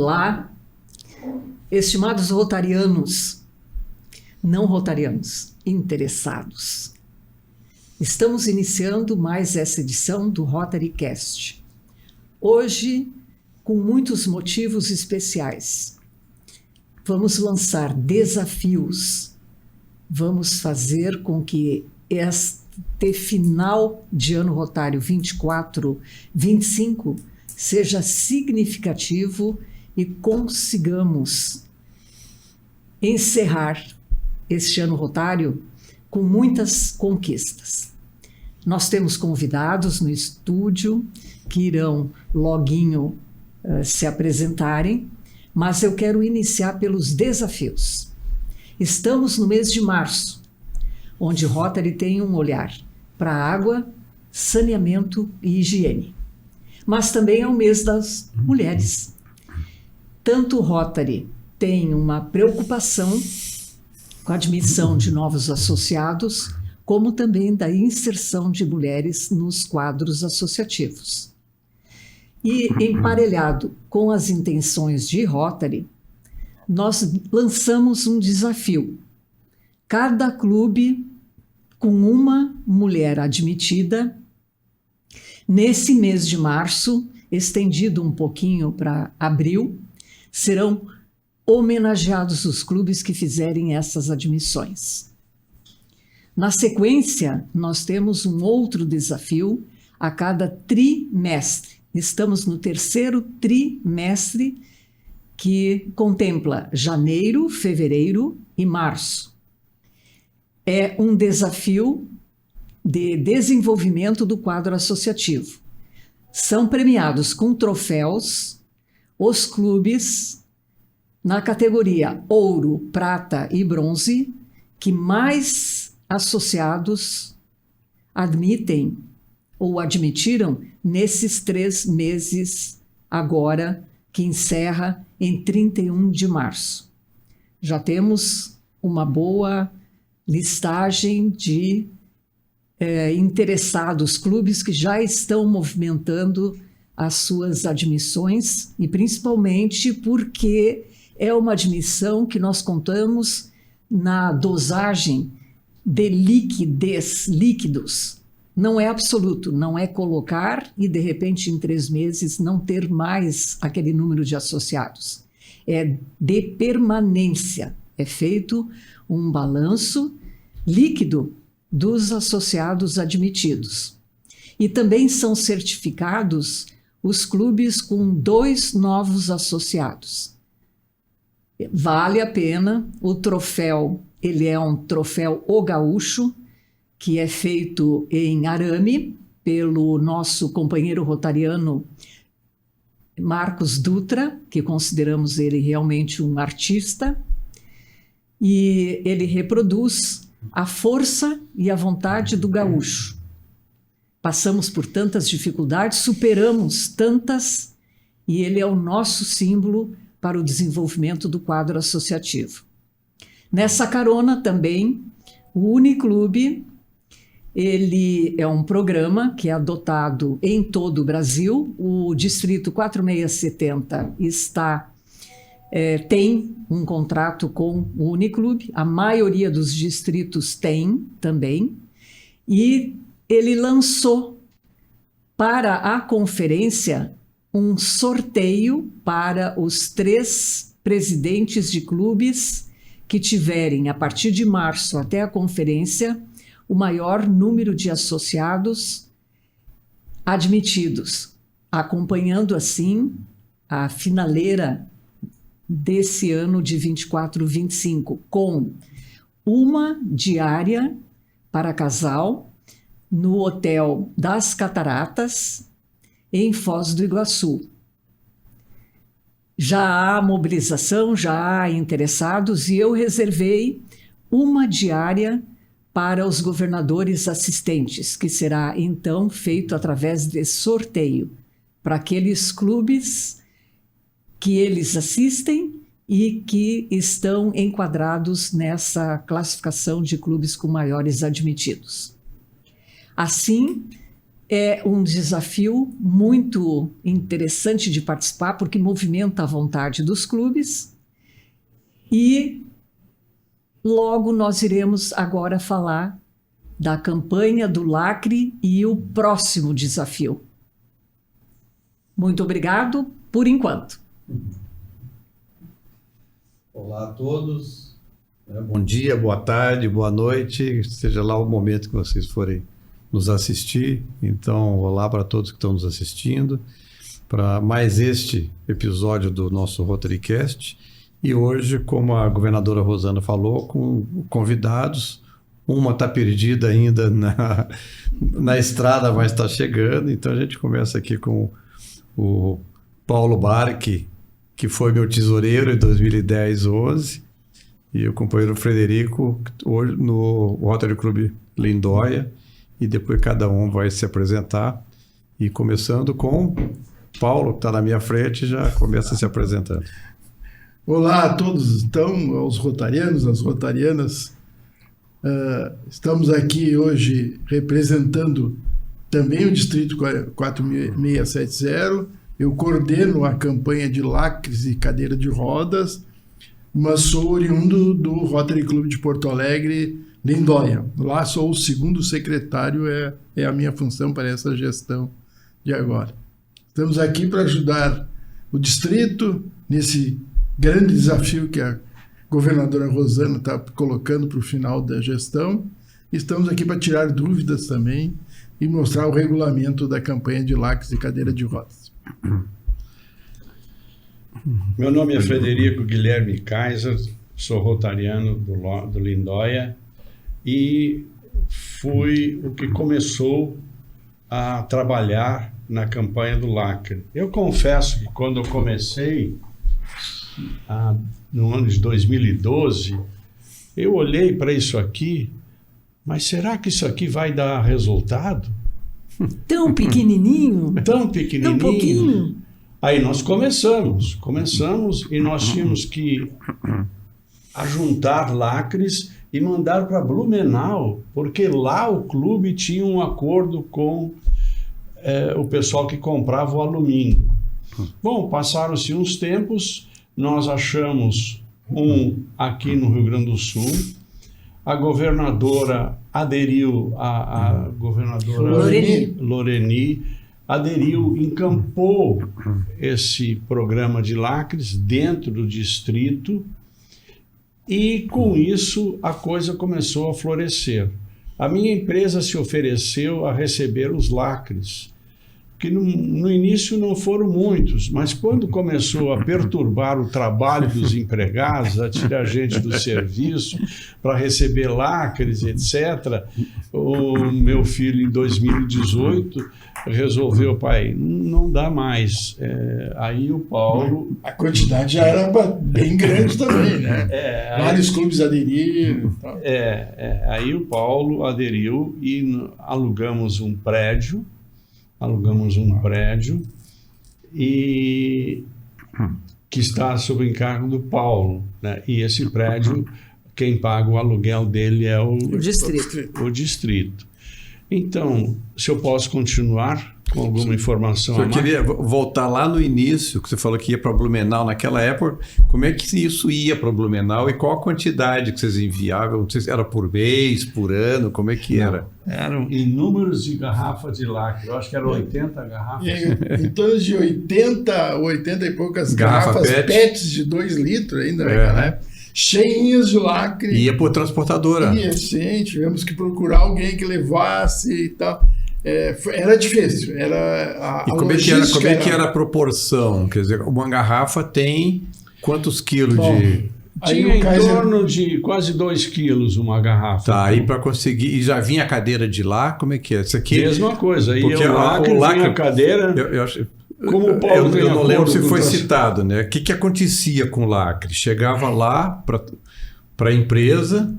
Olá, estimados rotarianos, não rotarianos, interessados. Estamos iniciando mais essa edição do RotaryCast. Hoje, com muitos motivos especiais. Vamos lançar desafios. Vamos fazer com que este final de ano rotário 24-25 seja significativo e consigamos encerrar este ano rotário com muitas conquistas. Nós temos convidados no estúdio que irão loguinho se apresentarem, mas eu quero iniciar pelos desafios. Estamos no mês de março, onde Rotary tem um olhar para água, saneamento e higiene. Mas também é o mês das mulheres. Tanto o Rotary tem uma preocupação com a admissão de novos associados, como também da inserção de mulheres nos quadros associativos. E, emparelhado com as intenções de Rotary, nós lançamos um desafio. Cada clube com uma mulher admitida, nesse mês de março, estendido um pouquinho para abril, serão homenageados os clubes que fizerem essas admissões. Na sequência, nós temos um outro desafio a cada trimestre. Estamos no terceiro trimestre, que contempla janeiro, fevereiro e março. É um desafio de desenvolvimento do quadro associativo. São premiados com troféus os clubes na categoria ouro, prata e bronze que mais associados admitem ou admitiram nesses 3 meses agora que encerra em 31 de março. Já temos uma boa listagem de interessados, clubes que já estão movimentando as suas admissões e principalmente porque é uma admissão que nós contamos na dosagem de líquidos. Não é absoluto, não é colocar e de repente em 3 meses não ter mais aquele número de associados. É de permanência, é feito um balanço líquido dos associados admitidos. E também são certificados os clubes com 2 novos associados. Vale a pena, o troféu, ele é um troféu O Gaúcho, que é feito em arame pelo nosso companheiro rotariano Marcos Dutra, que consideramos ele realmente um artista, e ele reproduz a força e a vontade do gaúcho. Passamos por tantas dificuldades, superamos tantas, e ele é o nosso símbolo para o desenvolvimento do quadro associativo. Nessa carona também, o Uniclube, ele é um programa que é adotado em todo o Brasil. O Distrito 4670 tem um contrato com o Uniclube, a maioria dos distritos tem também, e ele lançou para a conferência um sorteio para os 3 presidentes de clubes que tiverem, a partir de março até a conferência, o maior número de associados admitidos, acompanhando assim a finaleira desse ano de 24-25, com uma diária para casal no Hotel das Cataratas, em Foz do Iguaçu. Já há mobilização, já há interessados e eu reservei uma diária para os governadores assistentes, que será então feito através de sorteio para aqueles clubes que eles assistem e que estão enquadrados nessa classificação de clubes com maiores admitidos. Assim, É um desafio muito interessante de participar, porque movimenta a vontade dos clubes. E logo nós iremos agora falar da campanha do lacre e o próximo desafio. Muito obrigado por enquanto. Olá a todos, bom dia, boa tarde, boa noite, seja lá o momento que vocês forem nos assistir. Então, olá para todos que estão nos assistindo para mais este episódio do nosso RotaryCast. E hoje, como a governadora Rosana falou, com convidados, uma está perdida ainda na estrada, mas está chegando. Então, a gente começa aqui com o Paulo Barque, que foi meu tesoureiro em 2010-11, e o companheiro Frederico, hoje no Rotary Club Lindóia, e depois cada um vai se apresentar. E começando com Paulo, que está na minha frente, já começa se apresentando. Olá a todos, então, aos rotarianos, às rotarianas. Estamos aqui hoje representando também o Distrito 4670. Eu coordeno a campanha de lacres e cadeira de rodas, mas sou oriundo do Rotary Club de Porto Alegre, Lindóia. Lá sou o segundo secretário, é a minha função para essa gestão de agora. Estamos aqui para ajudar o distrito nesse grande desafio que a governadora Rosana está colocando para o final da gestão. Estamos aqui para tirar dúvidas também e mostrar o regulamento da campanha de lacres e cadeira de rodas. Meu nome é Frederico Guilherme Kaiser, sou rotariano do Lindóia e fui o que começou a trabalhar na campanha do lacre. Eu confesso que quando eu comecei, no ano de 2012, eu olhei para isso aqui, mas será que isso aqui vai dar resultado? Tão pequenininho. Tão pequenininho. Tão pouquinho. Aí nós começamos e nós tínhamos que ajuntar lacres e mandar para Blumenau, porque lá o clube tinha um acordo com o pessoal que comprava o alumínio. Bom, passaram-se uns tempos, nós achamos um aqui no Rio Grande do Sul, a governadora aderiu, a governadora Loreni aderiu, encampou esse programa de lacres dentro do distrito e com isso a coisa começou a florescer. A minha empresa se ofereceu a receber os lacres, que no início não foram muitos, mas quando começou a perturbar o trabalho dos empregados, a tirar gente do serviço para receber lacres, etc., o meu filho, em 2018, resolveu, pai, não dá mais. Aí o Paulo... A quantidade já era bem grande também, né? Vários clubes aderiram. Aí o Paulo aderiu e alugamos um prédio, e que está sob encargo do Paulo, né? E esse prédio, quem paga o aluguel dele é o distrito. Então, se eu posso continuar com alguma informação a mais? Eu queria voltar lá no início, que você falou que ia para Blumenau naquela época. Como é que isso ia para Blumenau e qual a quantidade que vocês enviavam? Não sei se era por mês, por ano, como é que era? Eram inúmeros de garrafas de lacre, eu acho que eram 80 garrafas. Em torno de 80 e poucas garrafas PETs de 2 litros ainda, né? Cheinhas de lacre. Ia por transportadora. Ia, sim, tivemos que procurar alguém que levasse e tal. Era difícil. Como é que era a proporção? Quer dizer, uma garrafa tem quantos quilos de... Tinha em torno de quase 2 quilos uma garrafa. Tá, aí para conseguir... E já vinha a cadeira de lá? Como é que é? Isso aqui... Mesma coisa. Aí porque o lacre vinha a cadeira... Como o Paulo eu não lembro se foi citado, né? O que acontecia com o lacre? Chegava lá para a empresa,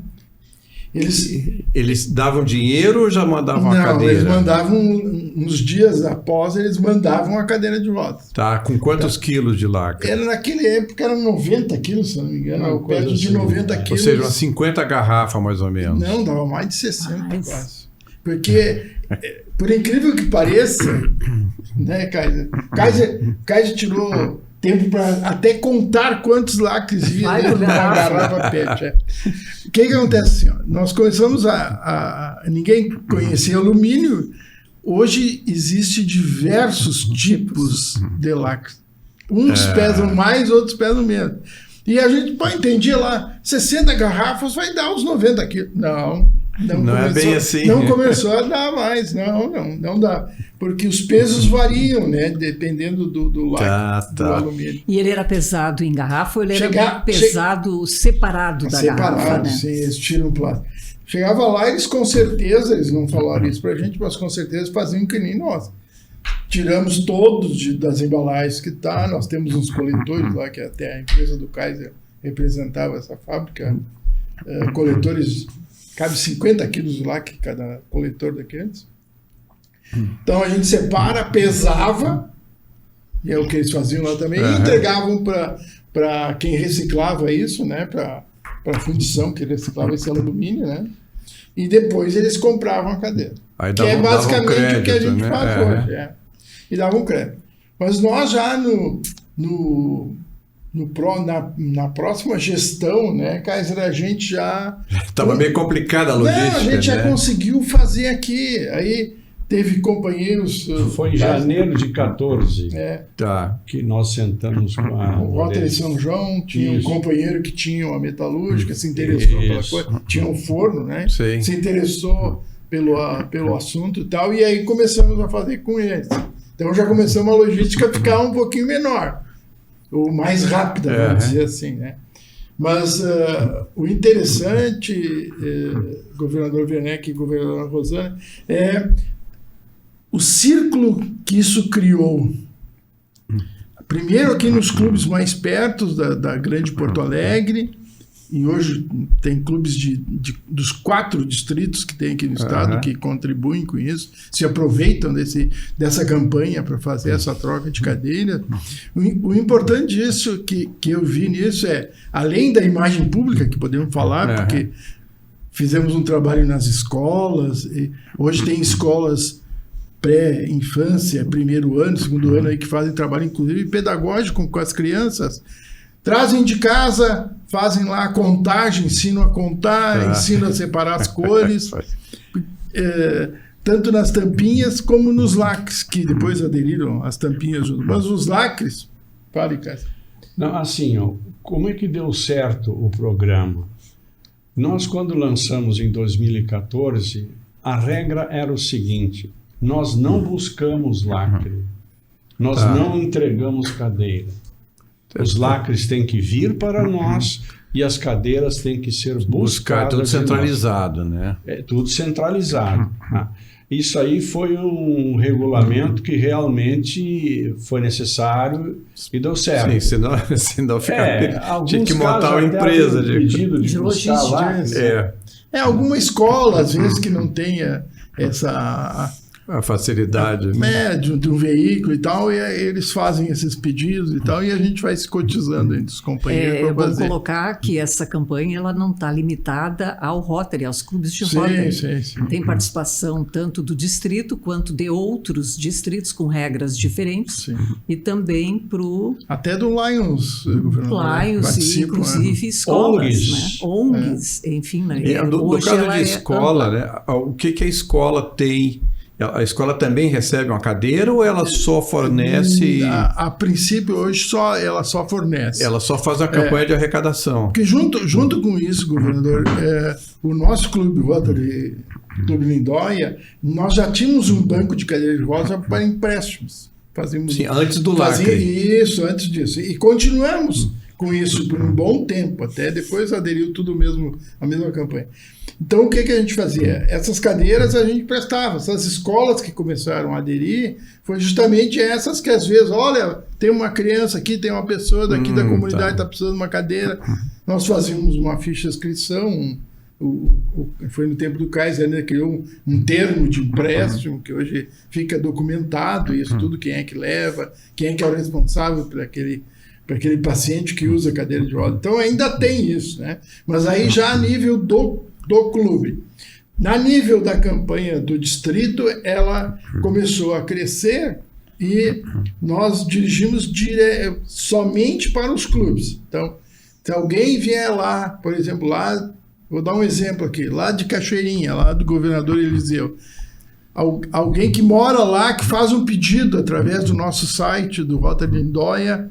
eles davam dinheiro ou já mandavam a cadeira? Eles mandavam, uns dias após, eles mandavam a cadeira de rodas. Tá, com quantos quilos de lacre? Naquela época eram 90 quilos, se não me engano, perto de 90 quilos. Ou seja, umas 50 garrafas mais ou menos. Não, dava mais de 60 quase. Porque, por incrível que pareça, né, Kaiser tirou tempo para até contar quantos lacres vinha dentro da garrafa PET. O que acontece assim? Ó, nós começamos ninguém conhecia alumínio. Hoje existem diversos tipos de lacres. Uns pesam mais, outros pesam menos. E a gente entendia lá, 60 garrafas vai dar uns 90 quilos. Não começou, é bem assim. Não começou a dar mais. Não dá. Porque os pesos variam, né? Dependendo do lacre, do alumínio. E ele era pesado em garrafa ou ele era pesado separado da garrafa? Né? Sim, eles tiram plástico. Chegava lá, eles com certeza, eles não falaram isso pra gente, mas com certeza faziam que nem nós. Tiramos todos das embalagens que tá, nós temos uns coletores lá, que até a empresa do Kaiser representava essa fábrica, coletores, cabe 50 quilos lá, que cada coletor daqueles. Então a gente separa, pesava, e é o que eles faziam lá também, e entregavam para quem reciclava isso, né, para a fundição que reciclava esse alumínio, né, e depois eles compravam a cadeira. Aí que é basicamente crédito, o que a gente faz hoje. E davam crédito. Mas nós já na próxima gestão, né, Kaiser, a gente já... Estava meio complicada a logística. Não, a gente já conseguiu fazer aqui. Aí teve companheiros... Foi em janeiro de 14 que nós sentamos com a... O Rotary São João tinha um companheiro que tinha uma metalúrgica, se interessou pela coisa, tinha um forno, né? Sim. Se interessou pelo assunto e tal, e aí começamos a fazer com eles. Então já começamos a logística a ficar um pouquinho menor, ou mais rápida, vamos dizer assim, né? Mas o interessante, governador Werneck e governadora Rosana, é o círculo que isso criou. Primeiro aqui nos clubes mais perto da grande Porto Alegre, e hoje tem clubes dos 4 distritos que tem aqui no estado que contribuem com isso, se aproveitam dessa campanha para fazer essa troca de cadeira. O importante disso, que eu vi nisso, além da imagem pública, que podemos falar, porque fizemos um trabalho nas escolas, e hoje tem escolas pré-infância, primeiro ano, segundo ano, aí, que fazem trabalho, inclusive, pedagógico com as crianças. Trazem de casa, fazem lá a contagem, ensinam a contar, ensinam a separar as cores, tanto nas tampinhas como nos lacres, que depois aderiram as tampinhas junto. Mas os lacres, fale, Cássio. Não, assim, como é que deu certo o programa? Nós, quando lançamos em 2014, a regra era o seguinte: nós não buscamos lacre, nós não entregamos cadeira. Os lacres têm que vir para nós e as cadeiras têm que ser buscadas. Tudo centralizado, né? É tudo centralizado. Isso aí foi um regulamento que realmente foi necessário e deu certo. Sim, senão tinha que montar uma empresa de pedido de buscar lacres. Alguma escola, às vezes, que não tenha a facilidade de um veículo e tal, e eles fazem esses pedidos e tal, e a gente vai se cotizando entre os companheiros para fazer. Vamos colocar que essa campanha ela não está limitada ao Rotary, aos clubes de Rotary. Sim. Tem participação tanto do distrito quanto de outros distritos com regras diferentes. Sim. E também para o... Até do Lions, Lions, inclusive escolas, né? ONGs, enfim. Né? No caso de escola, né? O que a escola tem... A escola também recebe uma cadeira ou ela só fornece... A princípio, hoje, ela só fornece. Ela só faz a campanha de arrecadação. Porque junto com isso, governador, o nosso clube, o Rotary Clube Lindóia, nós já tínhamos um banco de cadeiras de rodas para empréstimos. Sim, antes do lacre. Isso, antes disso. E continuamos com isso por um bom tempo, até depois aderiu tudo mesmo, a mesma campanha. Então, o que a gente fazia? Essas cadeiras a gente prestava. Essas escolas que começaram a aderir, foi justamente essas que, às vezes, olha, tem uma criança aqui, tem uma pessoa daqui da comunidade que está precisando de uma cadeira. Nós fazíamos uma ficha de inscrição, foi no tempo do Kaiser, né, criou um termo de empréstimo, que hoje fica documentado, isso tudo, quem é que leva, quem é que é o responsável por aquele paciente que usa cadeira de roda. Então, ainda tem isso, né? Mas aí já a nível do clube. Na nível da campanha do distrito, ela começou a crescer e nós dirigimos somente para os clubes. Então, se alguém vier lá, por exemplo, lá, vou dar um exemplo aqui, lá de Cachoeirinha, lá do governador Eliseu, alguém que mora lá, que faz um pedido através do nosso site, do Rotary Lindóia,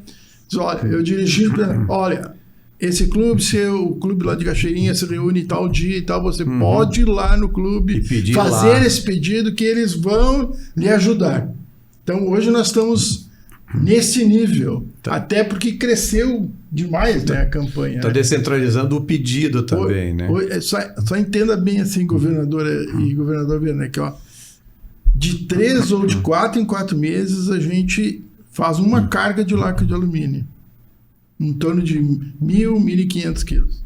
diz, olha, eu dirigi, olha, esse clube, o clube lá de Cachoeirinha se reúne tal dia e tal, você pode ir lá no clube, fazer esse pedido que eles vão lhe ajudar. Então, hoje nós estamos nesse nível, até porque cresceu demais, né, a campanha. Está descentralizando o pedido também, né? Só entenda bem assim, governadora e governador Werneck, ó, de 3 ou de 4 em 4 meses a gente faz uma carga de lacre de alumínio, em torno de 1.500 quilos.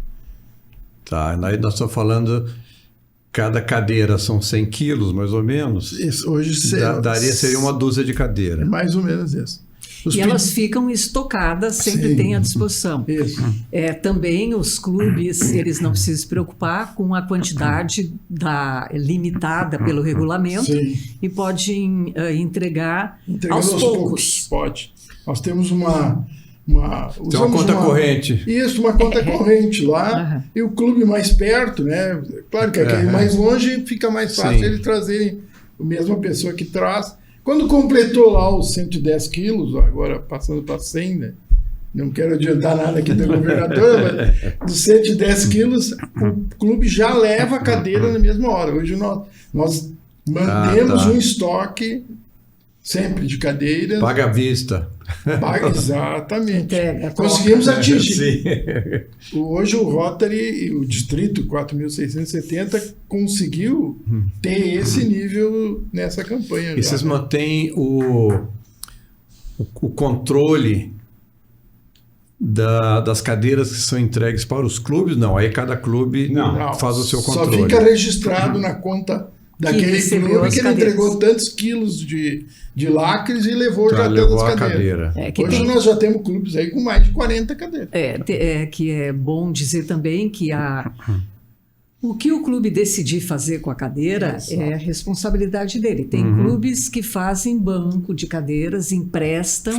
Tá, aí nós estamos falando, cada cadeira são 100 quilos, mais ou menos. Isso, hoje seria uma dúzia de cadeiras. Mais ou menos isso. E elas ficam estocadas, sempre tem à disposição. Isso. Também os clubes, eles não precisam se preocupar com a quantidade limitada pelo regulamento. Sim. E podem entregar aos poucos. Pode. Nós temos Tem uma conta corrente. Isso, uma conta corrente lá. E o clube mais perto, né? Claro que aquele mais longe fica mais fácil eles trazerem a mesma pessoa que traz. Quando completou lá os 110 quilos, agora passando para 100, né? Não quero adiantar nada aqui da governadora, mas dos 110 quilos, o clube já leva a cadeira na mesma hora. Hoje nós mantemos um estoque sempre de cadeiras. Paga à vista. Exatamente. Conseguimos atingir. Sim. Hoje o Rotary, o Distrito 4.670, conseguiu ter esse nível nessa campanha. E vocês mantêm o controle das cadeiras que são entregues para os clubes? Não, aí cada clube faz o seu controle. Só fica registrado na conta daquele clube que ele entregou tantos quilos de lacres e levou todas as cadeiras. Hoje nós já temos clubes aí com mais de 40 cadeiras. Que é bom dizer também que o que o clube decidir fazer com a cadeira é a responsabilidade dele. Tem clubes que fazem banco de cadeiras, emprestam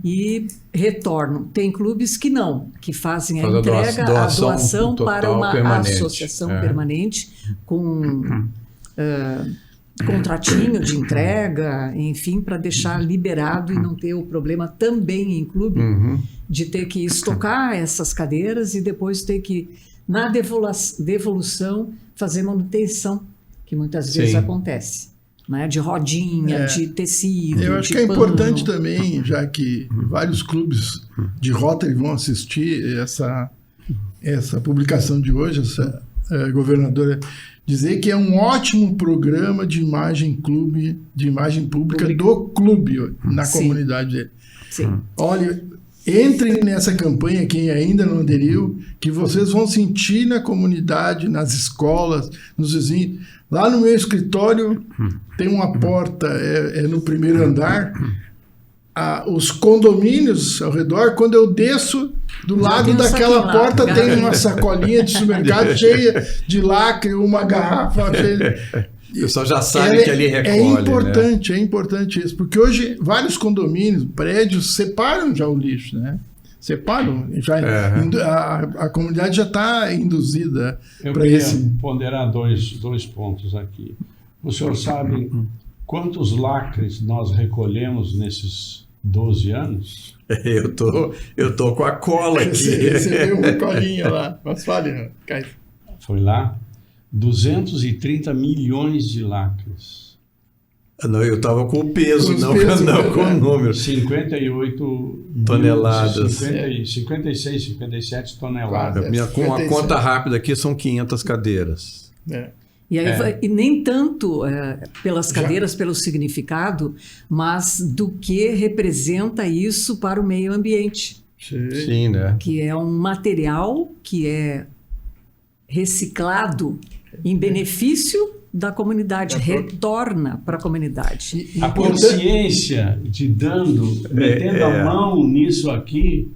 e retornam. Tem clubes que não, que fazem a entrega, a doação para uma associação permanente com contratinho de entrega, enfim, para deixar liberado e não ter o problema também em clube de ter que estocar essas cadeiras e depois ter que, na devolução, fazer manutenção, que muitas vezes acontece, né? De rodinha, de tecido, eu acho que é importante também, já que vários clubes de Rotary vão assistir essa publicação de hoje, essa governadora, dizer que é um ótimo programa de imagem pública do clube na comunidade dele. Sim. Olha, entrem nessa campanha, quem ainda não aderiu, que vocês vão sentir na comunidade, nas escolas, nos vizinhos. Lá no meu escritório tem uma porta, no primeiro andar. Os condomínios ao redor, quando eu desço, do lado daquela porta tem uma sacolinha de supermercado cheia de lacre, uma garrafa cheia. O pessoal já sabe que ali recolhe. É importante isso, porque hoje vários condomínios, prédios, separam já o lixo, né? Separam, a comunidade já está induzida para esse. Eu queria ponderar dois pontos aqui. O senhor sabe quantos lacres nós recolhemos nesses 12 anos? Eu tô com a cola aqui. Você viu uma colinha lá. Mas fale, Caio. Foi lá? 230 milhões de lacres. Não, eu estava com o peso, não com o número. 58 toneladas. 56, 57 toneladas. Com a conta rápida aqui são 500 cadeiras. E, aí, e nem tanto pelas cadeiras, pelo significado, mas do que representa isso para o meio ambiente. Sim, né? Que é um material que é reciclado em benefício da comunidade, retorna para a comunidade. A consciência de metendo a mão nisso aqui.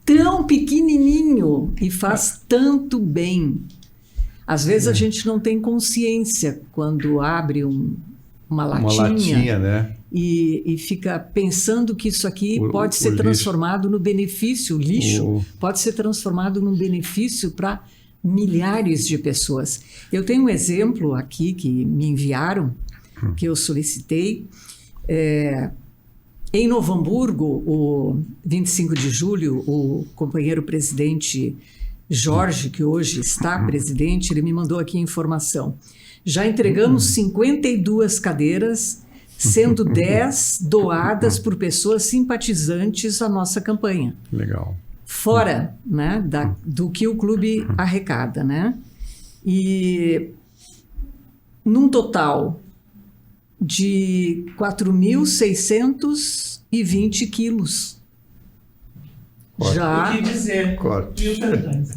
Tão pequenininho e faz tanto bem. Às vezes a gente não tem consciência quando abre uma latinha, né? E fica pensando que isso aqui pode ser transformado no benefício, lixo pode ser transformado num benefício para milhares de pessoas. Eu tenho um exemplo aqui que me enviaram, que eu solicitei. Em Novo Hamburgo, o 25 de julho, o companheiro presidente Jorge, que hoje está presidente, ele me mandou aqui a informação. Já entregamos 52 cadeiras, sendo 10 doadas por pessoas simpatizantes à nossa campanha. Legal. Fora, né, do que o clube arrecada, né? E num total de 4.620 quilos. Já... O que dizer? Corte. E os perdões?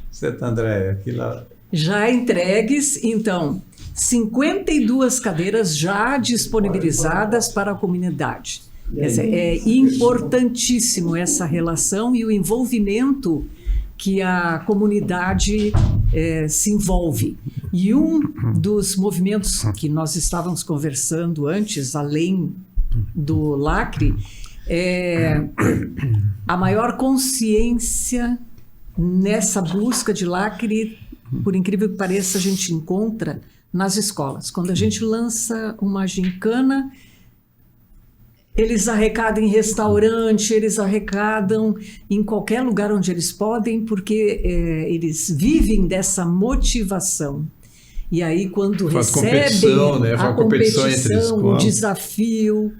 Santo André, aquilo... Já entregues, então, 52 cadeiras já disponibilizadas para a comunidade. Quer dizer, é importantíssimo essa relação e o envolvimento que a comunidade se envolve. E um dos movimentos que nós estávamos conversando antes, além do lacre, é a maior consciência nessa busca de lacre, por incrível que pareça, a gente encontra nas escolas. Quando a gente lança uma gincana, eles arrecadam em restaurante, eles arrecadam em qualquer lugar onde eles podem, porque eles vivem dessa motivação. E aí, quando recebem né? a competição, o desafio,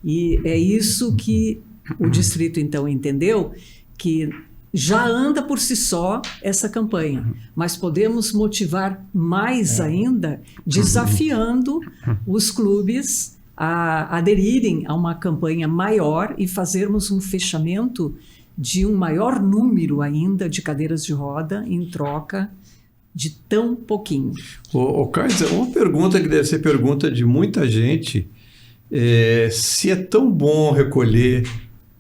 e é isso que o distrito, então, entendeu, que já anda por si só essa campanha, mas podemos motivar mais ainda, desafiando os clubes a aderirem a uma campanha maior e fazermos um fechamento de um maior número ainda de cadeiras de roda em troca de tão pouquinho. Kaiser, uma pergunta que deve ser pergunta de muita gente, se é tão bom recolher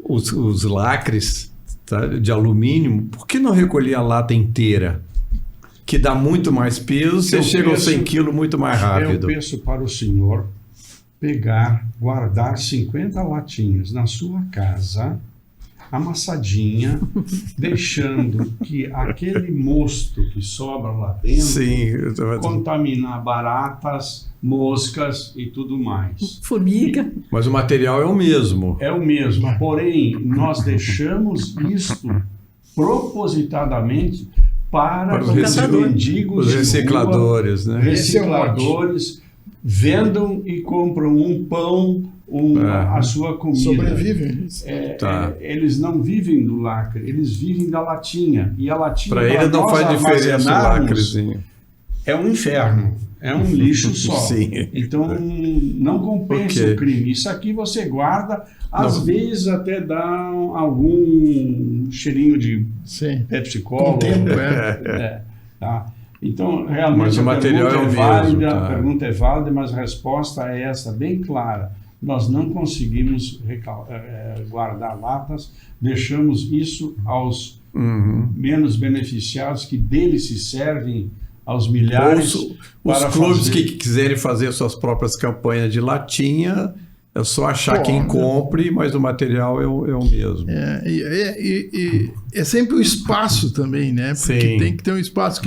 os lacres, tá, de alumínio, por que não recolher a lata inteira? Que dá muito mais peso, você chega aos 100 quilos muito mais rápido. Eu peço para o senhor guardar 50 latinhas na sua casa, amassadinha, deixando que aquele mosto que sobra lá dentro contaminar baratas, moscas e tudo mais. Formiga. Mas o material é o mesmo. É o mesmo, porém nós deixamos isto propositadamente para os mendigos, os recicladores, né? Recicladores vendam e compram um pão, a sua comida. Sobrevivem. Eles não vivem do lacre, eles vivem da latinha. E a latinha, para ele não faz diferença o lacrezinho. É um inferno, é um lixo só. Sim. Então não compensa o crime. Isso aqui você guarda, às vezes até dá algum cheirinho de Pepsi-Cola. Com o tempo, tá? Então, realmente, a pergunta é válida, mas a resposta é essa, bem clara. Nós não conseguimos guardar latas, deixamos isso aos menos beneficiados, que deles se servem aos milhares. Os clubes que quiserem fazer suas próprias campanhas de latinha, é só achar quem compre, mas o material é o mesmo. É sempre o espaço também, né? Porque tem que ter um espaço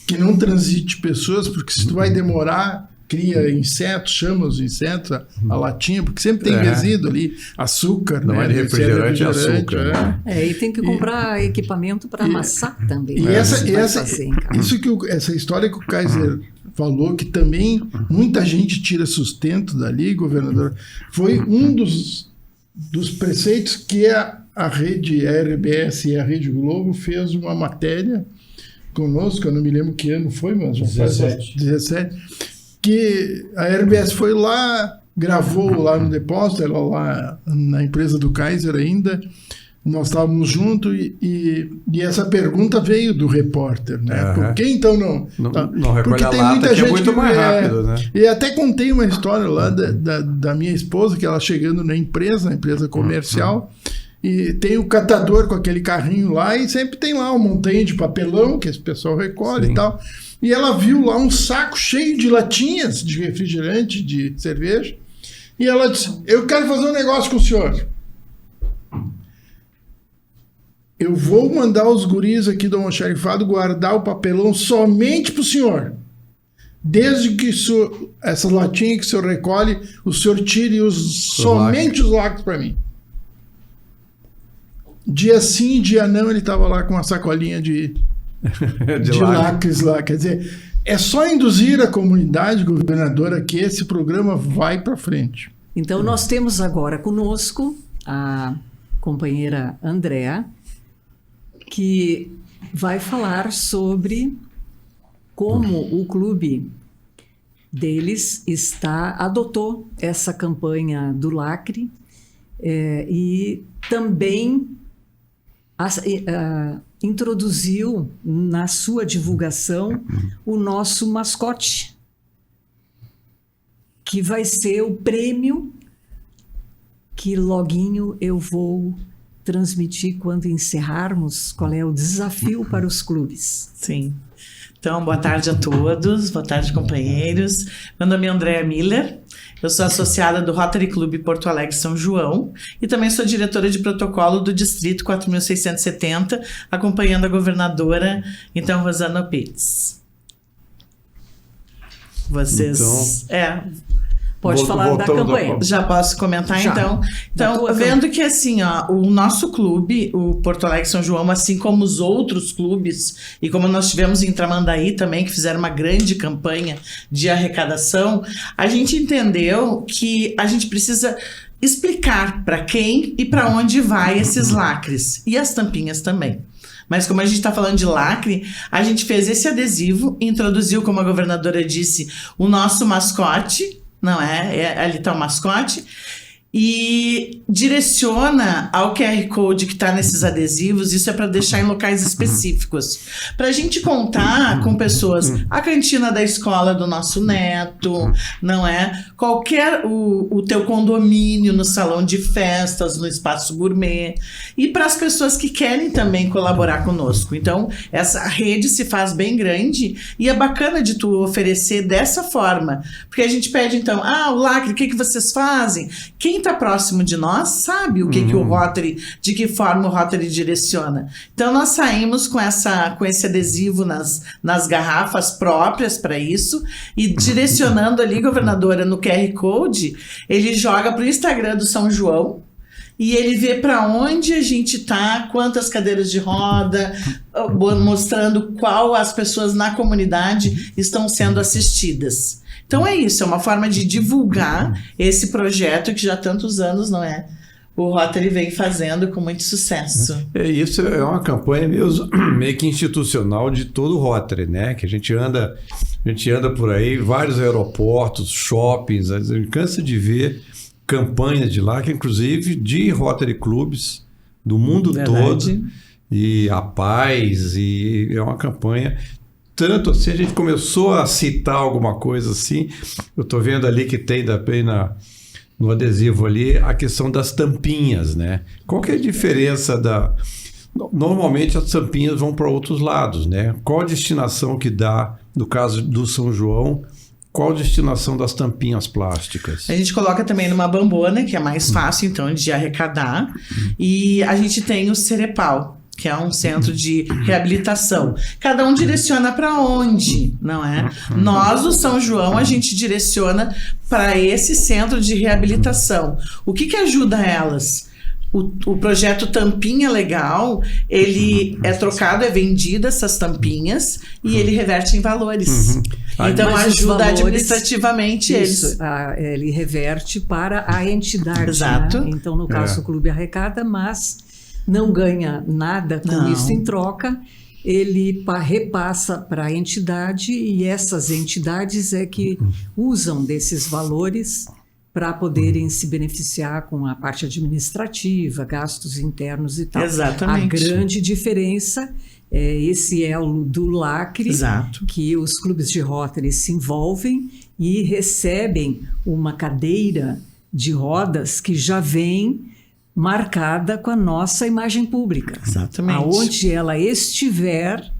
que não transite pessoas, porque se tu vai demorar, cria insetos, chama os insetos, a latinha, porque sempre tem resíduo ali, açúcar, não, né? Refrigerante e açúcar. E tem que comprar equipamento para amassar também. E essa história que o Kaiser falou, que também muita gente tira sustento dali, governador, foi um dos preceitos que a rede, a RBS e a Rede Globo fez uma matéria conosco, eu não me lembro que ano foi, mas já faz 17, que a RBS foi lá, gravou lá no depósito, ela lá na empresa do Kaiser ainda, nós estávamos juntos e essa pergunta veio do repórter, né? Por que então não recolhe a lata, que é muito mais rápido, né? E até contei uma história lá da minha esposa, que ela chegando na empresa comercial, E tem o catador com aquele carrinho lá e sempre tem lá um montanha de papelão que esse pessoal recolhe Sim. e tal. E ela viu lá um saco cheio de latinhas de refrigerante, de cerveja. E ela disse, eu quero fazer um negócio com o senhor. Eu vou mandar os guris aqui do almoxarifado guardar o papelão somente para o senhor. Desde que essa latinha que o senhor recolhe, o senhor tire somente os lacres para mim. Dia sim, dia não, ele estava lá com uma sacolinha de lacres lá. Quer dizer, é só induzir a comunidade governadora que esse programa vai para frente. Então, nós temos agora conosco a companheira Andréa, que vai falar sobre como o clube deles adotou essa campanha do lacre e também introduziu na sua divulgação o nosso mascote, que vai ser o prêmio que loguinho eu vou transmitir quando encerrarmos. Qual é o desafio para os clubes? Sim. Então, boa tarde a todos, boa tarde, companheiros. Meu nome é Andréa Miller, eu sou associada do Rotary Clube Porto Alegre São João e também sou diretora de protocolo do Distrito 4670, acompanhando a governadora, então, Rosana Pires. Vocês... Pode falar da campanha. Já posso comentar, Já. então? Então, vendo que assim, ó, o nosso clube, o Porto Alegre São João, assim como os outros clubes, e como nós tivemos em Tramandaí também, que fizeram uma grande campanha de arrecadação, a gente entendeu que a gente precisa explicar para quem e para onde vai esses lacres. E as tampinhas também. Mas como a gente está falando de lacre, a gente fez esse adesivo, introduziu, como a governadora disse, o nosso mascote, não é? Ali está o mascote. E direciona ao QR Code que está nesses adesivos, isso é para deixar em locais específicos. Para a gente contar com pessoas, a cantina da escola do nosso neto, não é? Qualquer, o teu condomínio, no salão de festas, no espaço gourmet. E para as pessoas que querem também colaborar conosco. Então, essa rede se faz bem grande e é bacana de tu oferecer dessa forma. Porque a gente pede, então, o lacre, o que vocês fazem? Quem está próximo de nós sabe o que o Rotary, de que forma o Rotary direciona. Então nós saímos com esse adesivo nas garrafas próprias para isso e direcionando ali, governadora, no QR Code, ele joga para o Instagram do São João e ele vê para onde a gente está, quantas cadeiras de roda, mostrando qual as pessoas na comunidade estão sendo assistidas. Então é isso, é uma forma de divulgar esse projeto que já há tantos anos, não é? O Rotary vem fazendo com muito sucesso. Isso é uma campanha meio que institucional de todo o Rotary, né? Que a gente anda por aí, vários aeroportos, shoppings, a gente cansa de ver campanhas de lá, que inclusive de Rotary Clubes do mundo todo, e a paz, e é uma campanha... Tanto assim, a gente começou a citar alguma coisa assim, eu estou vendo ali que tem também no adesivo ali a questão das tampinhas, né? Qual que é a diferença Normalmente as tampinhas vão para outros lados, né? Qual a destinação que dá, no caso do São João, qual a destinação das tampinhas plásticas? A gente coloca também numa bambona, que é mais fácil, então, de arrecadar, e a gente tem o Cerepau, que é um centro de reabilitação. Cada um direciona para onde, não é? Nós, o São João, a gente direciona para esse centro de reabilitação. O que ajuda elas? O projeto Tampinha Legal, ele é trocado, é vendido essas tampinhas e ele reverte em valores. Então ajuda valores, administrativamente eles. Ele reverte para a entidade. Exato. Né? Então, no caso, o clube arrecada, mas não ganha nada com isso em troca, ele repassa para a entidade e essas entidades é que usam desses valores para poderem se beneficiar com a parte administrativa, gastos internos e tal. Exatamente. A grande diferença é esse elo do lacre, Exato. Que os clubes de Rotary se envolvem e recebem uma cadeira de rodas que já vem marcada com a nossa imagem pública. Exatamente. Aonde ela estiver,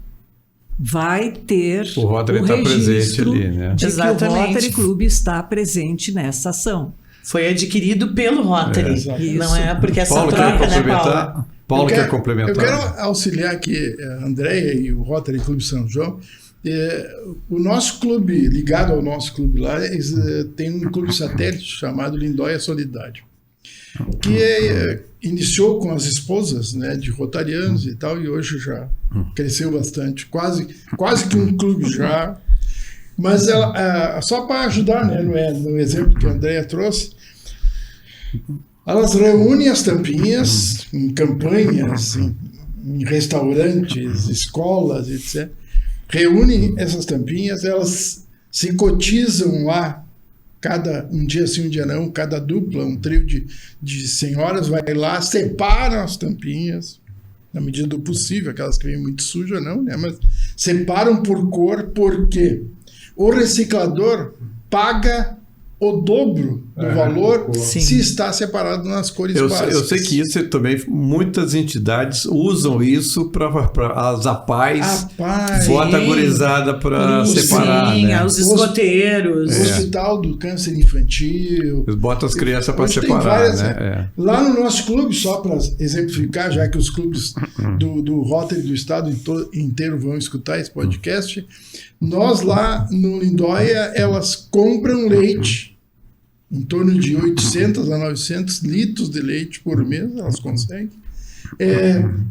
vai ter O Rotary está presente ali, né? de Exatamente. que o Rotary Club está presente nessa ação. Foi adquirido pelo Rotary. Isso. Não é porque essa Paulo, quer troca, né, Paulo? complementar? Paulo quer complementar? Eu quero auxiliar aqui a Andréia e o Rotary Clube São João. O nosso clube, ligado ao nosso clube lá, tem um clube satélite chamado Lindóia Solidário, que iniciou com as esposas, né, de rotarianos e tal, e hoje já cresceu bastante, quase que um clube já. Mas só para ajudar, né, no exemplo que a Andréia trouxe, elas reúnem as tampinhas em campanhas, em restaurantes, escolas, etc. Reúnem essas tampinhas, elas se cotizam lá, um dia sim, um dia não, cada dupla, um trio de senhoras vai lá, separam as tampinhas, na medida do possível, aquelas que vêm muito sujas não, né? Mas separam por cor, porque o reciclador paga o dobro do valor se está separado nas cores básicas. Eu sei que isso também, muitas entidades usam isso para as APAES, bota a gurizada para separar. Sim, né? os esgoteiros. O Hospital do Câncer Infantil. Eles botam as crianças para Hoje tem separar. várias, Né? Lá no nosso clube, só para exemplificar, já que os clubes do Rotary do estado inteiro vão escutar esse podcast, nós lá no Lindóia, elas compram leite, em torno de 800 a 900 litros de leite por mês, elas conseguem,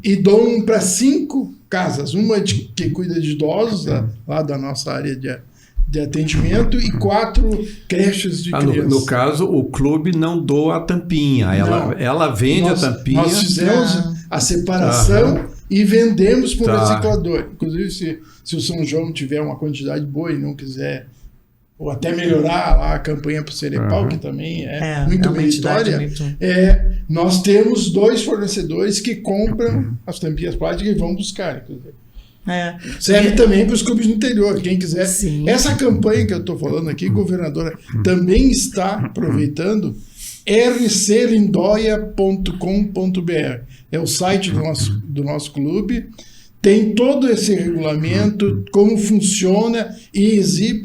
e dão para 5 casas, uma que cuida de idosos, lá da nossa área de atendimento, e 4 creches de crianças. No caso, o clube não doa a tampinha, ela vende a tampinha. Nós fizemos a separação e vendemos para o reciclador. Inclusive, se o São João tiver uma quantidade boa e não quiser, ou até melhorar lá a campanha para o Cerepau, que também é muito meritória, nós temos 2 fornecedores que compram as tampinhas plásticas e vão buscar. Serve também para os clubes do interior, quem quiser. Sim. Essa campanha que eu estou falando aqui, governadora, também está aproveitando rclindoia.com.br. É o site do nosso clube. Tem todo esse regulamento, como funciona, e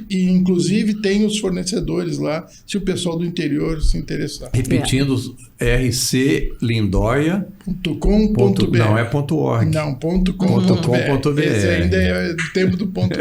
inclusive tem os fornecedores lá, se o pessoal do interior se interessar. Repetindo, rclindoia.com.br. Não, é .org. Não, .com.br. Esse ainda é o tempo do .com.br.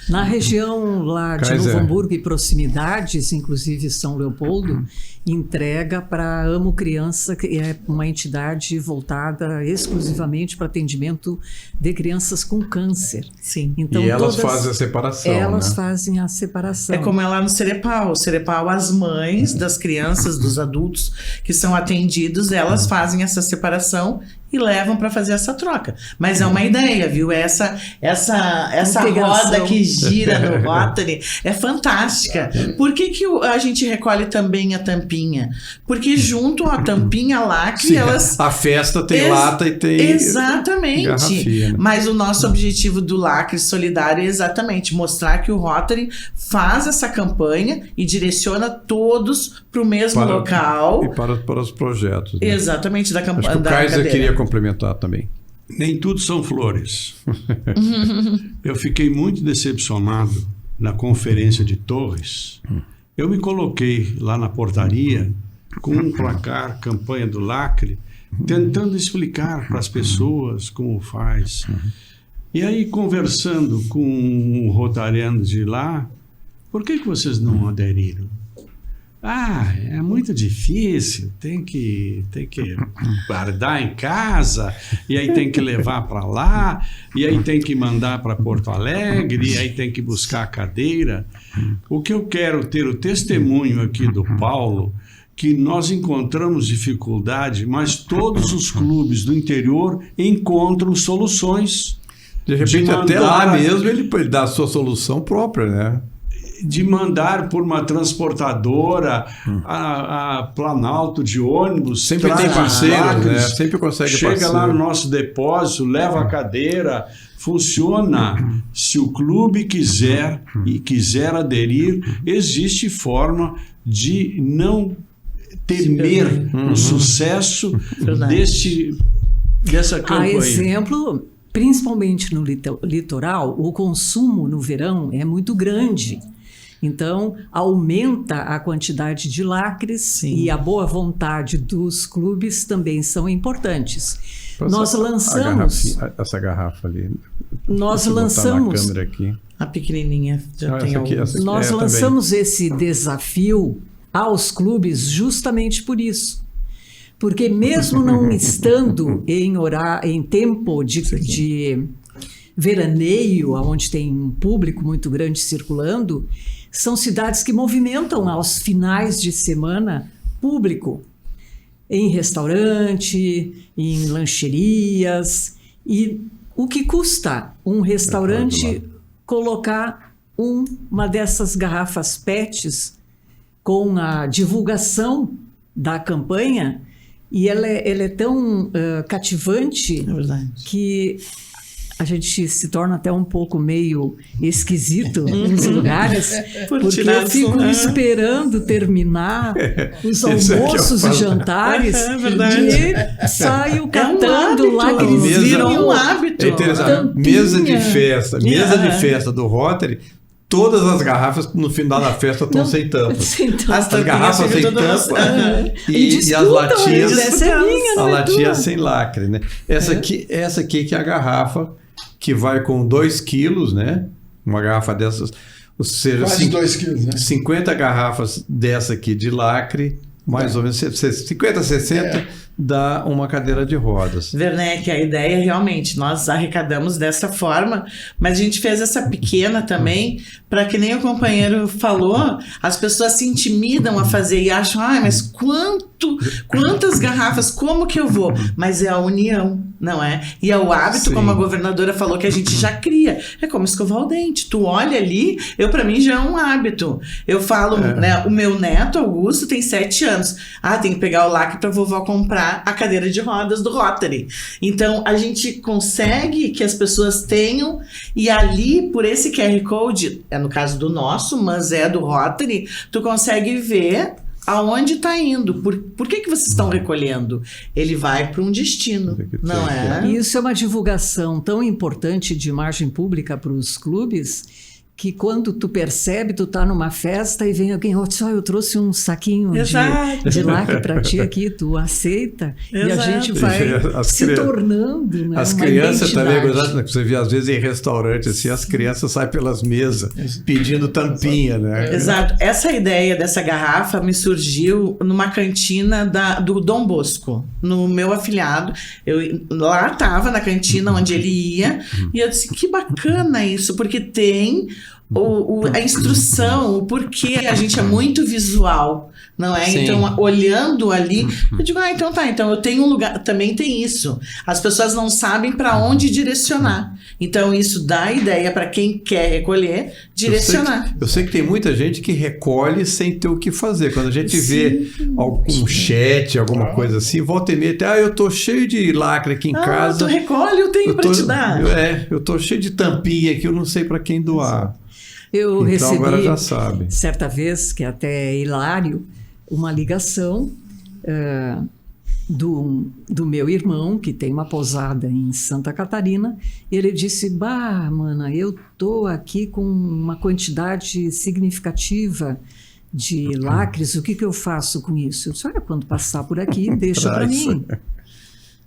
Na região lá de Novo Hamburgo e proximidades, inclusive São Leopoldo, entrega para Amo Criança, que é uma entidade voltada exclusivamente para atendimento de crianças com câncer. Sim. Então, e elas fazem a separação. Elas fazem a separação. É como é lá no Cerepau. O Cerepau, as mães das crianças, dos adultos que são atendidos, elas fazem essa separação e levam para fazer essa troca. Mas é uma ideia, viu? Essa roda que gira no Rotary é fantástica. Por que a gente recolhe também a tampinha? Porque junto à tampinha lacre, elas... A festa tem lata e tem... Exatamente. Garrafinha, né? Mas o nosso objetivo do Lacre Solidário é exatamente mostrar que o Rotary faz essa campanha e direciona todos para o mesmo local. E para os projetos. Né? Exatamente, da campanha. Acho que o Kaiser queria complementar também. Nem tudo são flores. Eu fiquei muito decepcionado na conferência de Torres. Eu me coloquei lá na portaria com um placar, campanha do Lacre, tentando explicar para as pessoas como faz. E aí, conversando com o rotariano de lá, por que vocês não aderiram? É muito difícil, tem que guardar em casa, e aí tem que levar para lá, e aí tem que mandar para Porto Alegre, e aí tem que buscar a cadeira. O que eu quero ter o testemunho aqui do Paulo, que nós encontramos dificuldade, mas todos os clubes do interior encontram soluções. De repente, até lá mesmo ele dá a sua solução própria, né? De mandar por uma transportadora a Planalto de ônibus. Sempre tem parceiro, né? Sempre consegue chega parceiro. Lá no nosso depósito, leva a cadeira, funciona. Se o clube quiser e quiser aderir, existe forma de não temer o sucesso dessa A campanha? exemplo, principalmente no litoral, o consumo no verão é muito grande. Então, aumenta a quantidade de lacres. Sim. E a boa vontade dos clubes também são importantes. Nós lançamos... essa garrafa ali. Nós lançamos... A câmera aqui. A pequenininha já tem alguns. Nós lançamos esse desafio aos clubes justamente por isso. Porque mesmo não estando em tempo de veraneio, onde tem um público muito grande circulando, são cidades que movimentam aos finais de semana público, em restaurante, em lancherias. E o que custa um restaurante colocar uma dessas garrafas PETs com a divulgação da campanha? E ela é tão cativante que a gente se torna até um pouco meio esquisito nos lugares, porque eu fico esperando terminar os almoços e jantares e saio catando lacrezinho. Virou um hábito. É interessante. Mesa de festa do Rotary. Todas as garrafas no final da festa estão sem tampa. As garrafas sem tampa e as latinhas, a latinha sem lacre, né? Essa aqui que é a garrafa que vai com 2 quilos, né? Uma garrafa dessas, ou seja, quase 2 quilos, né? 50 garrafas dessa aqui de lacre, mais ou menos 50, 60 dá uma cadeira de rodas. Werneck, a ideia realmente, nós arrecadamos dessa forma, mas a gente fez essa pequena também, para que nem o companheiro falou, as pessoas se intimidam a fazer e acham, mas quantas garrafas, como que eu vou? Mas é a união, não é? E é o hábito, como a governadora falou, que a gente já cria. É como escovar o dente. Tu olha ali, para mim já é um hábito. Eu falo, né, o meu neto, Augusto, tem 7 anos. Tem que pegar o lacre para a vovó comprar a cadeira de rodas do Rotary. Então, a gente consegue que as pessoas tenham, e ali, por esse QR Code, é no caso do nosso, mas é do Rotary, tu consegue ver aonde está indo. Por que vocês estão recolhendo? Ele vai para um destino, não é? Isso é uma divulgação tão importante de imagem pública para os clubes, que quando tu percebe, tu tá numa festa e vem alguém, eu trouxe um saquinho de lacre para ti aqui, tu aceita. Exato. E a gente vai se tornando, né, as crianças também, você vê às vezes em restaurante, assim, as crianças saem pelas mesas pedindo tampinha, né? Exato. Essa ideia dessa garrafa me surgiu numa cantina do Dom Bosco, no meu afilhado. Eu lá estava na cantina onde ele ia, e eu disse, que bacana isso, porque tem a instrução, o porquê. A gente é muito visual, não é? Sim. Então, olhando ali, eu digo, então eu tenho um lugar, também tem isso. As pessoas não sabem para onde direcionar. Então, isso dá ideia para quem quer recolher, direcionar. Eu sei que tem muita gente que recolhe sem ter o que fazer. Quando a gente vê algum chat, alguma coisa assim, volta e meia, eu tô cheio de lacre aqui em casa. Tu recolhe, eu tenho para te dar. Eu tô cheio de tampinha aqui, eu não sei para quem doar. Eu recebi, agora já sabe. Certa vez, que até é hilário, uma ligação do meu irmão, que tem uma pousada em Santa Catarina. Ele disse, mana, eu tô aqui com uma quantidade significativa de lacres, o que eu faço com isso? Eu disse, quando passar por aqui, deixa para mim.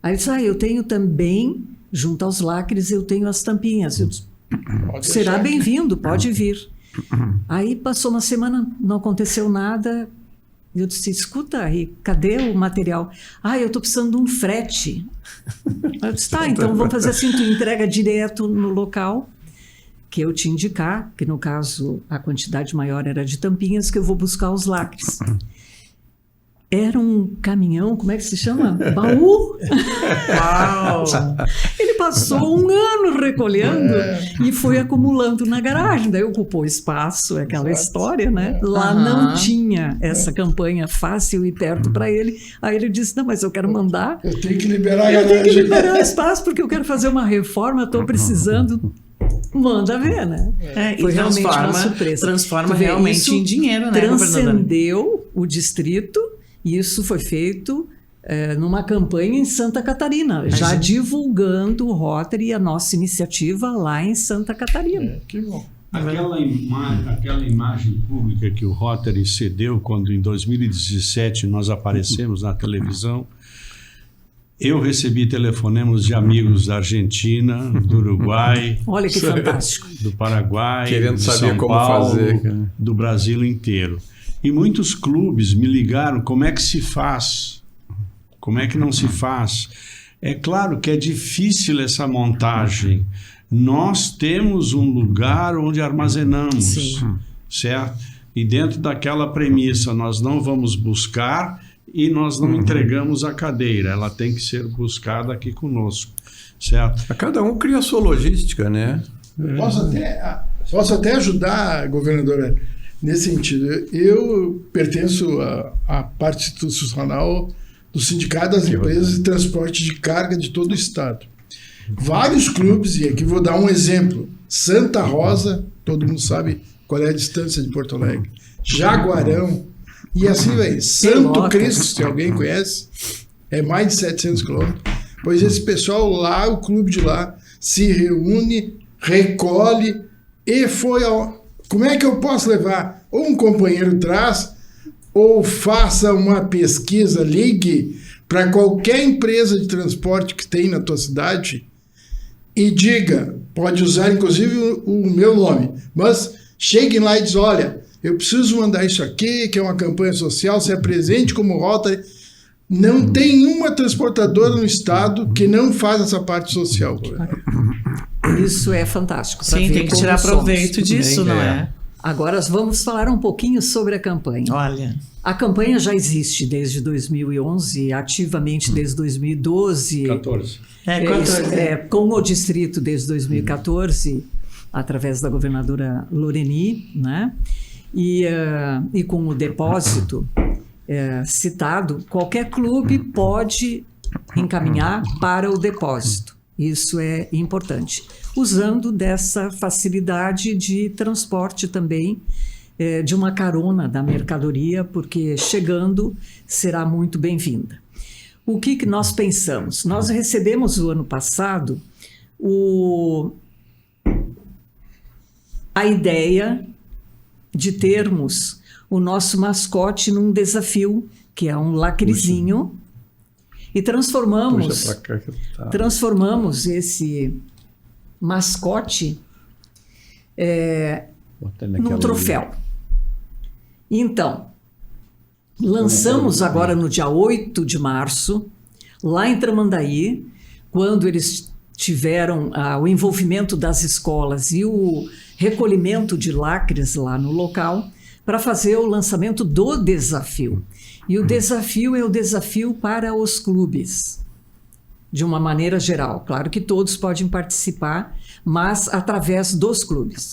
Aí ele disse, eu tenho também, junto aos lacres, eu tenho as tampinhas. Eu disse, será bem-vindo, pode vir. Aí passou uma semana, não aconteceu nada. Eu disse, escuta aí, cadê o material? Eu estou precisando de um frete. Eu disse, então vamos fazer assim, tu entrega direto no local que eu te indicar, que no caso a quantidade maior era de tampinhas, que eu vou buscar os lacres. Era um caminhão, como é que se chama? Baú? Uau! Ele passou um ano recolhendo e foi acumulando na garagem. Daí ocupou espaço, aquela história, né? Lá não tinha essa campanha fácil e perto para ele. Aí ele disse, não, mas eu quero mandar. Eu tenho que liberar a garagem. Eu tenho que liberar o espaço porque eu quero fazer uma reforma, estou precisando. Manda ver, né? Foi realmente uma surpresa. Transforma realmente em dinheiro, né, transcendeu o distrito E isso foi feito numa campanha em Santa Catarina, já divulgando o Rotary e a nossa iniciativa lá em Santa Catarina. Que bom. Aquela imagem pública que o Rotary cedeu quando em 2017 nós aparecemos na televisão, eu recebi telefonemas de amigos da Argentina, do Uruguai, Olha que fantástico. do Paraguai, Querendo de saber São como Paulo, fazer, cara. do Brasil inteiro. E muitos clubes me ligaram, como é que se faz? Como é que não se faz? É claro que é difícil essa montagem. Nós temos um lugar onde armazenamos, Sim. certo? E dentro daquela premissa, nós não vamos buscar e nós não entregamos a cadeira. Ela tem que ser buscada aqui conosco, certo? Cada um cria a sua logística, né? Posso até ajudar, governadora, nesse sentido. Eu pertenço à parte institucional do Sindicato das Empresas de Transporte de Carga de todo o Estado. Vários clubes, e aqui vou dar um exemplo. Santa Rosa, todo mundo sabe qual é a distância de Porto Alegre. Jaguarão, e assim vai. Santo Cristo, se alguém conhece, é mais de 700 quilômetros. Pois esse pessoal lá, o clube de lá, se reúne, recolhe e foi ao... Como é que eu posso levar? Ou um companheiro traz, ou faça uma pesquisa, ligue para qualquer empresa de transporte que tem na tua cidade e diga, pode usar inclusive o meu nome, mas cheguem lá e diz, olha, eu preciso mandar isso aqui, que é uma campanha social, se apresente como Rotary. Não tem uma transportadora no estado que não faz essa parte social. Isso é fantástico. Sim, tem que tirar proveito disso, não é? Agora vamos falar um pouquinho sobre a campanha. Olha, A campanha já existe desde 2011, ativamente desde 2012. 14. Com o distrito desde 2014, através da governadora Loreni, né? E com o depósito citado, qualquer clube pode encaminhar para o depósito. Isso é importante. Usando dessa facilidade de transporte também, de uma carona da mercadoria, porque chegando será muito bem-vinda. O que nós pensamos? Nós recebemos o ano passado a ideia de termos o nosso mascote num desafio, que é um lacrezinho, e transformamos esse mascote num troféu. Então, lançamos agora no dia 8 de março, lá em Tramandaí, quando eles tiveram o envolvimento das escolas e o recolhimento de lacres lá no local, para fazer o lançamento do desafio. E o desafio é o desafio para os clubes, de uma maneira geral. Claro que todos podem participar, mas através dos clubes.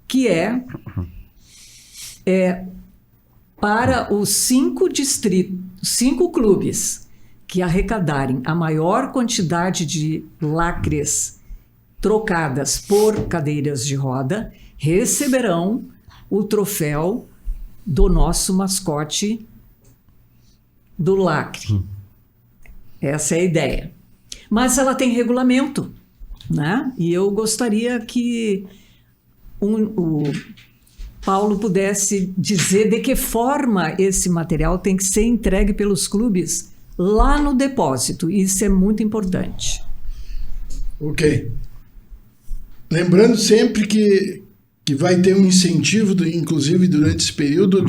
Que é para os 5 clubes que arrecadarem a maior quantidade de lacres trocadas por cadeiras de roda, receberão o troféu do nosso mascote do lacre. Essa é a ideia. Mas ela tem regulamento, né? E eu gostaria que o Paulo pudesse dizer de que forma esse material tem que ser entregue pelos clubes lá no depósito. Isso é muito importante. Ok. Lembrando sempre que vai ter um incentivo, inclusive durante esse período,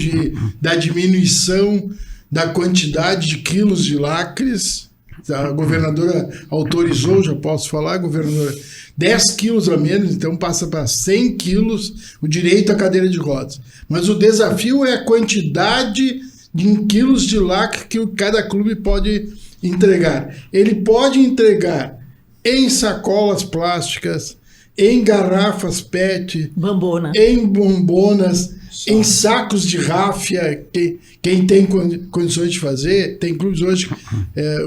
da diminuição da quantidade de quilos de lacres. A governadora autorizou, já posso falar, governadora, 10 quilos a menos, então passa para 100 quilos o direito à cadeira de rodas. Mas o desafio é a quantidade de quilos de lacre que cada clube pode entregar. Ele pode entregar em sacolas plásticas, em garrafas PET, Bambona. em bombonas, em sacos de ráfia. Quem tem condições de fazer, tem clubes hoje,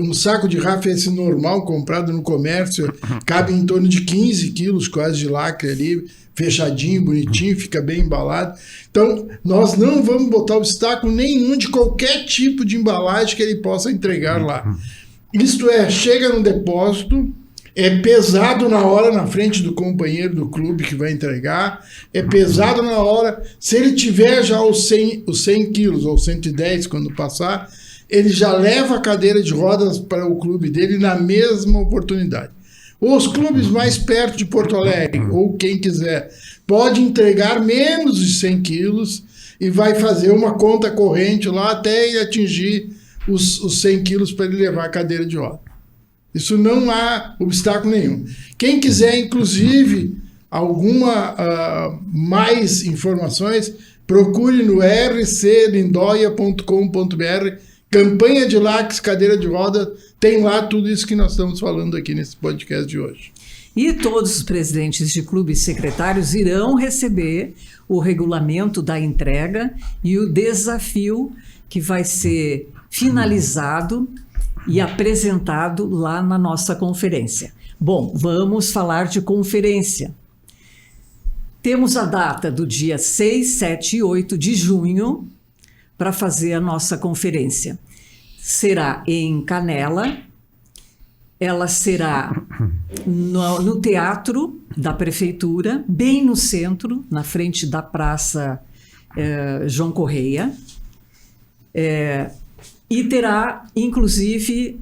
um saco de ráfia esse normal comprado no comércio, cabe em torno de 15 quilos quase de lacre ali, fechadinho, bonitinho, fica bem embalado. Então, nós não vamos botar obstáculo nenhum de qualquer tipo de embalagem que ele possa entregar lá. Isto é, chega no depósito, é pesado na hora na frente do companheiro do clube que vai entregar, é pesado na hora, se ele tiver já os 100 quilos ou 110 quando passar, ele já leva a cadeira de rodas para o clube dele na mesma oportunidade. Os clubes mais perto de Porto Alegre, ou quem quiser, pode entregar menos de 100 quilos e vai fazer uma conta corrente lá até ele atingir os 100 quilos para ele levar a cadeira de roda. Isso não há obstáculo nenhum. Quem quiser, inclusive, alguma mais informações, procure no rclindoia.com.br, campanha de lacres, cadeira de roda, tem lá tudo isso que nós estamos falando aqui nesse podcast de hoje. E todos os presidentes de clubes e secretários irão receber o regulamento da entrega e o desafio que vai ser finalizado e apresentado lá na nossa conferência. Bom, vamos falar de conferência. Temos a data do dia 6, 7 e 8 de junho para fazer a nossa conferência. Será em Canela, ela será no Teatro da Prefeitura, bem no centro, na frente da Praça João Correia, e terá, inclusive,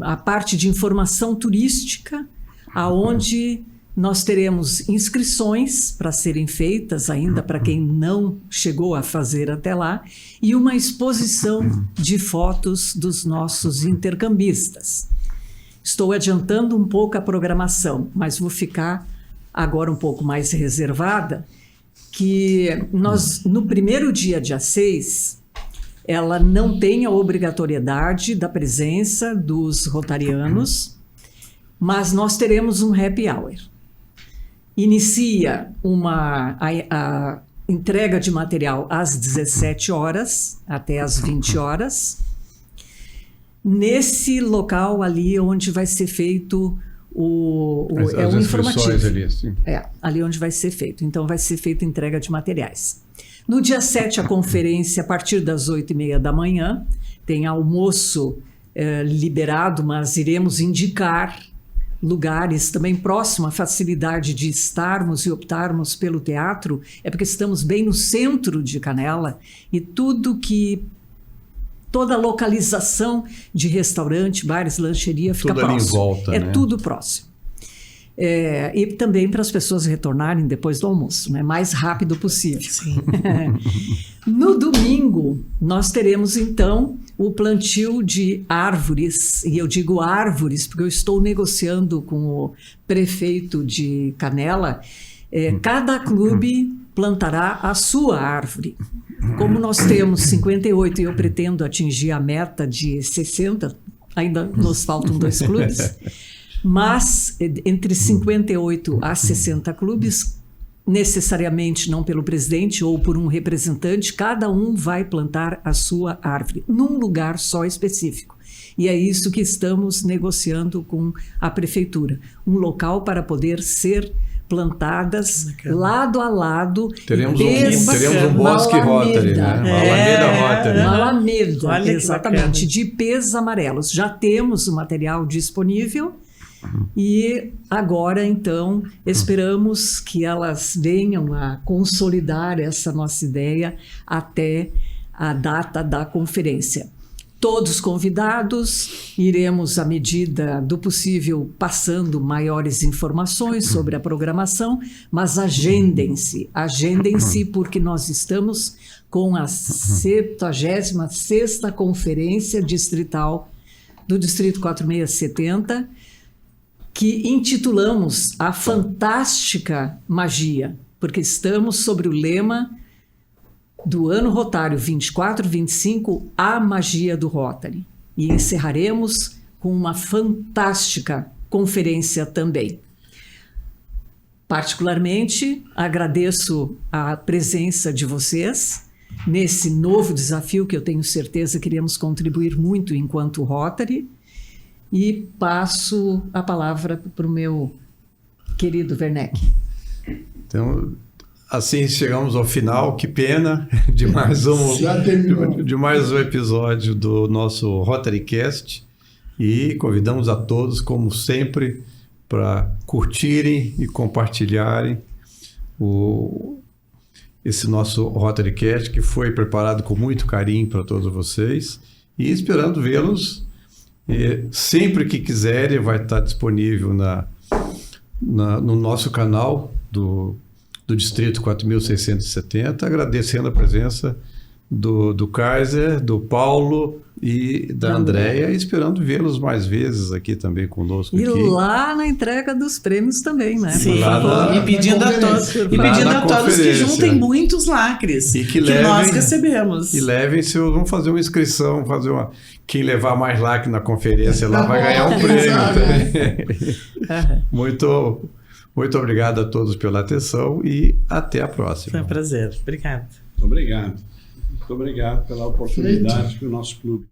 a parte de informação turística, aonde nós teremos inscrições para serem feitas ainda para quem não chegou a fazer até lá, e uma exposição de fotos dos nossos intercambistas. Estou adiantando um pouco a programação, mas vou ficar agora um pouco mais reservada, que nós, no primeiro dia 6, ela não tem a obrigatoriedade da presença dos rotarianos, mas nós teremos um happy hour. Inicia a entrega de material às 17 horas até às 20 horas, nesse local ali onde vai ser feito o informativo. Ali, assim. Ali onde vai ser feito. Então, vai ser feita entrega de materiais. No dia 7, a conferência, a partir das 8h30 da manhã, tem almoço liberado, mas iremos indicar lugares também próximo à facilidade de estarmos e optarmos pelo teatro, é porque estamos bem no centro de Canela e toda a localização de restaurante, bares, lancheria fica tudo próximo. Ali em volta, né? Tudo próximo. E também para as pessoas retornarem depois do almoço, né? Mais rápido possível. Sim. No domingo, nós teremos então o plantio de árvores, e eu digo árvores porque eu estou negociando com o prefeito de Canela. Cada clube plantará a sua árvore. Como nós temos 58 e eu pretendo atingir a meta de 60, ainda nos faltam 2 clubes, mas entre 58 a 60 clubes, necessariamente não pelo presidente ou por um representante, cada um vai plantar a sua árvore, num lugar só específico. E é isso que estamos negociando com a prefeitura, um local para poder ser plantadas lado a lado. Teremos um bosque Rotary, né? Uma alameda Rotary. Uma alameda, olha exatamente, de ipês amarelos. Já temos o material disponível e agora, então, esperamos que elas venham a consolidar essa nossa ideia até a data da conferência. Todos convidados, iremos, à medida do possível, passando maiores informações sobre a programação, mas agendem-se porque nós estamos com a 76ª Conferência Distrital do Distrito 4670, que intitulamos A Fantástica Magia, porque estamos sobre o lema do ano Rotário 24-25, a magia do Rotary. E encerraremos com uma fantástica conferência também. Particularmente, agradeço a presença de vocês nesse novo desafio que eu tenho certeza que iremos contribuir muito enquanto Rotary, e passo a palavra para o meu querido Werneck. Então, assim chegamos ao final. Que pena de mais um episódio do nosso RotaryCast, e convidamos a todos, como sempre, para curtirem e compartilharem esse nosso RotaryCast, que foi preparado com muito carinho para todos vocês, e esperando vê-los sempre que quiserem. Vai estar disponível no nosso canal do Distrito 4670, agradecendo a presença do Kaiser, do Paulo e da Andréia, esperando vê-los mais vezes aqui também conosco. E lá na entrega dos prêmios também, né? Sim, e pedindo a todos que juntem muitos lacres e que nós recebemos. E levem vamos fazer uma inscrição, quem levar mais lacre na conferência lá vai ganhar um prêmio também. Muito obrigado a todos pela atenção e até a próxima. Foi um prazer. Obrigado. Muito obrigado. Muito obrigado pela oportunidade que o nosso clube